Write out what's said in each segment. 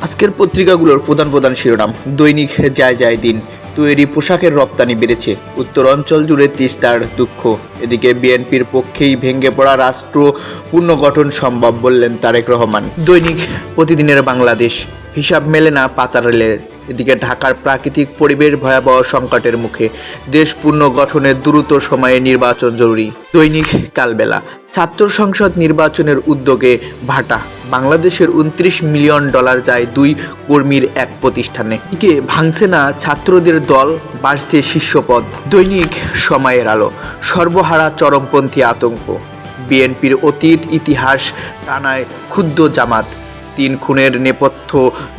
আজকের পত্রিকাগুলোর প্রধান শিরোনাম। দৈনিক যায় যায় দিন। তৈরি পোশাকের রপ্তানি বেড়েছে, উত্তরাঞ্চল জুড়ে তিস্তার দুঃখ। এদিকে বিএনপির পক্ষেই ভেঙে পড়া রাষ্ট্র পুনর্গঠন সম্ভব বললেন তারেক রহমান। দৈনিক প্রতিদিনের বাংলাদেশ। হিসাব মেলে না পাতার রেলের। এদিকে ঢাকার প্রাকৃতিক পরিবেশ ভয়াবহ সংকটের মুখে, দেশ পুনর্গঠনের দ্রুত সময়ে নির্বাচন জরুরি। দৈনিক কালবেলা। ছাত্র সংসদ নির্বাচনের উদ্যোগে ভাটা, বাংলাদেশের 29 মিলিয়ন ডলার যায় 2 কর্মীর এক প্রতিষ্ঠানে। একে ভাঙছে না ছাত্রদের দল, বাড়ছে শীর্ষপদ। দৈনিক সময়ের আলো। সর্বহারা চরমপন্থী আতঙ্ক, বিএনপির অতীত ইতিহাস টানায় ক্ষুব্ধ জামাত। 3 খুনের নেপথ্য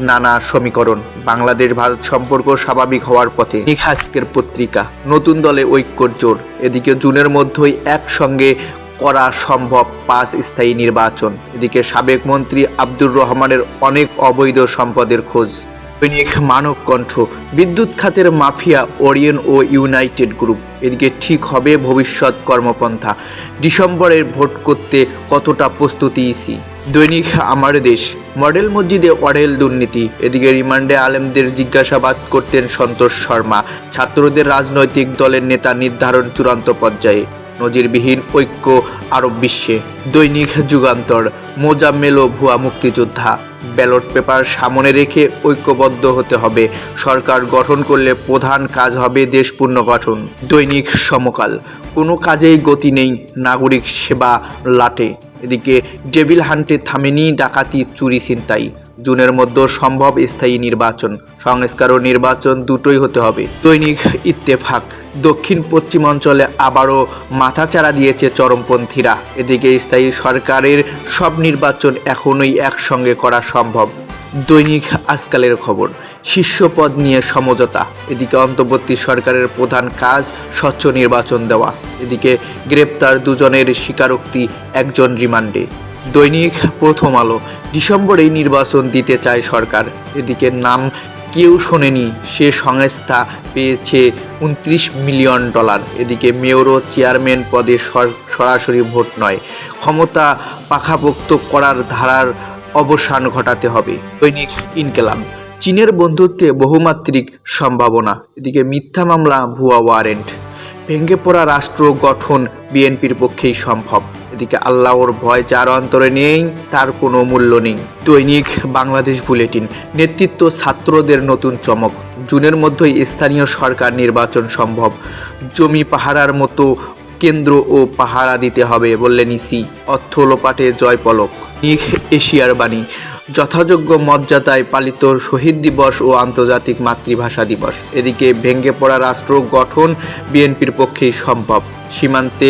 নানা সমীকরণ, বাংলাদেশ ভারত সম্পর্ক স্বাভাবিক হওয়ার পথে। আজকের পত্রিকা। নতুন দলে ঐক্যর জোর। এদিকে জুনের মধ্যেই একসঙ্গে করা সম্ভব 5 স্থায়ী নির্বাচন। এদিকে সাবেক মন্ত্রী আব্দুর রহমানের অনেক অবৈধ সম্পদের খোঁজ। দৈনিক মানব কণ্ঠ। বিদ্যুৎ খাতের মাফিয়া ওরিয়ন ও ইউনাইটেড গ্রুপ। এদিকে ঠিক হবে ভবিষ্যৎ কর্মপন্থা। ডিসেম্বরের ভোট করতে কতটা প্রস্তুতি ইসি। দৈনিক আমার দেশ। মডেল মসজিদে অঢেল দুর্নীতি। এদিকে রিমান্ডে আলেমদের জিজ্ঞাসাবাদ করতেন সন্তোষ শর্মা। ছাত্রদের রাজনৈতিক দলের নেতা নির্ধারণ চূড়ান্ত পর্যায়ে, নজিরবিহীন ঐক্য আরব বিশ্বে। দৈনিক যুগান্তর। মোজাম্মেল ও ভুয়া মুক্তিযোদ্ধা। ব্যালট পেপার সামনে রেখে ঐক্যবদ্ধ হতে হবে। সরকার গঠন করলে প্রধান কাজ হবে দেশ পুনর্গঠন। দৈনিক সমকাল। কোনো কাজেই গতি নেই, নাগরিক সেবা লাটে। এদিকে ডেভিল হান্টে থামেনি ডাকাতি, চুরি, ছিনতাই। জুনের মধ্যে সম্ভব স্থায়ী নির্বাচন, সংস্কার ও নির্বাচন দুটোই হতে হবে। দৈনিক ইত্তেফাক। দক্ষিণ পশ্চিমাঞ্চলে আবারও মাথাচাড়া দিয়েছে চরমপন্থীরা। এদিকে স্থায়ী সরকারের সব নির্বাচন এখনই একসঙ্গে করা সম্ভব। দৈনিক আজকালের খবর। শীর্ষপদ নিয়ে সমঝোতা। এদিকে অন্তর্বর্তী সরকারের প্রধান কাজ স্বচ্ছ নির্বাচন দেওয়া। এদিকে গ্রেপ্তার 2 জনের স্বীকারোক্তি, 1 জন রিমান্ডে। দৈনিক প্রথম আলো। ডিসেম্বরেই নির্বাচন দিতে চায় সরকার। এদিকে নাম কেউ শোনেনি সে সংস্থা পেয়েছে 29 মিলিয়ন ডলার। এদিকে মেয়র ও চেয়ারম্যান পদে সরাসরি ভোট নয়, ক্ষমতা পাকাপোক্ত করার ধারার অবসান ঘটাতে হবে। দৈনিক ইনকেলাব। চীনের বন্ধুত্বে বহুমাত্রিক সম্ভাবনা। এদিকে মিথ্যা মামলা, ভুয়া ওয়ারেন্ট। ভেঙে পড়া রাষ্ট্র গঠন বিএনপির পক্ষেই সম্ভব। এদিকে আল্লাহর ভয় যার অন্তরে নেই তার কোনো মূল্য নেই। দৈনিক বাংলাদেশ বুলেটিন। নেতৃত্ব ছাত্রদের নতুন চমক। জুনের মধ্যেই স্থানীয় সরকার নির্বাচন সম্ভব। জমি পাহারার মতো কেন্দ্র ও পাহারা দিতে হবে বললেন ইসি। অর্থ লোপাটে জয়পলক। এশিয়ার বাণী। যথাযোগ্য মর্যাদায় পালিত শহীদ দিবস ও আন্তর্জাতিক মাতৃভাষা দিবস। এদিকে ভেঙে পড়া রাষ্ট্র গঠন বিএনপির পক্ষেই সম্ভব। সীমান্তে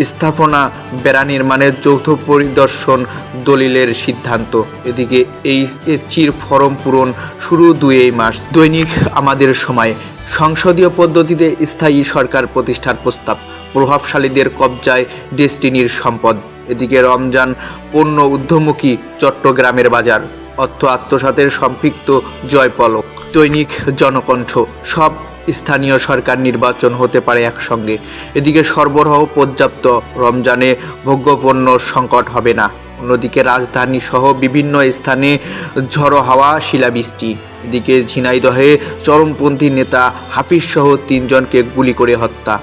স্থাপনা বেড়া নির্মাণের যৌথ পরিদর্শন দলিলের সিদ্ধান্ত। এদিকে এইচএসির ফরম পূরণ শুরু 2 মার্চ। দৈনিক আমাদের সময়। সংসদীয় পদ্ধতিতে স্থায়ী সরকার প্রতিষ্ঠার প্রস্তাব। প্রভাবশালীদের কবজায় ডেস্টিনির সম্পদ। এদিকে রমজান পণ্য ঊর্ধ্বমুখী চট্টগ্রামের বাজার। অর্থ আত্মসাতের সম্পৃক্ত জয়পলক। দৈনিক জনকণ্ঠ। সব স্থানীয় সরকার নির্বাচন হতে পারে একসঙ্গে। এদিকে সরবরাহ পর্যাপ্ত, রমজানে ভোগ্যপণ্য সংকট হবে না। অন্যদিকে রাজধানী সহ বিভিন্ন স্থানে ঝড়ো হাওয়া, শিলাবৃষ্টি। এদিকে ঝিনাইদহে চরমপন্থী নেতা হাফিজ সহ 3 জনকে গুলি করে হত্যা।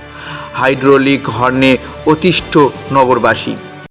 হাইড্রোলিক হর্নে অতিষ্ঠ নগরবাসী।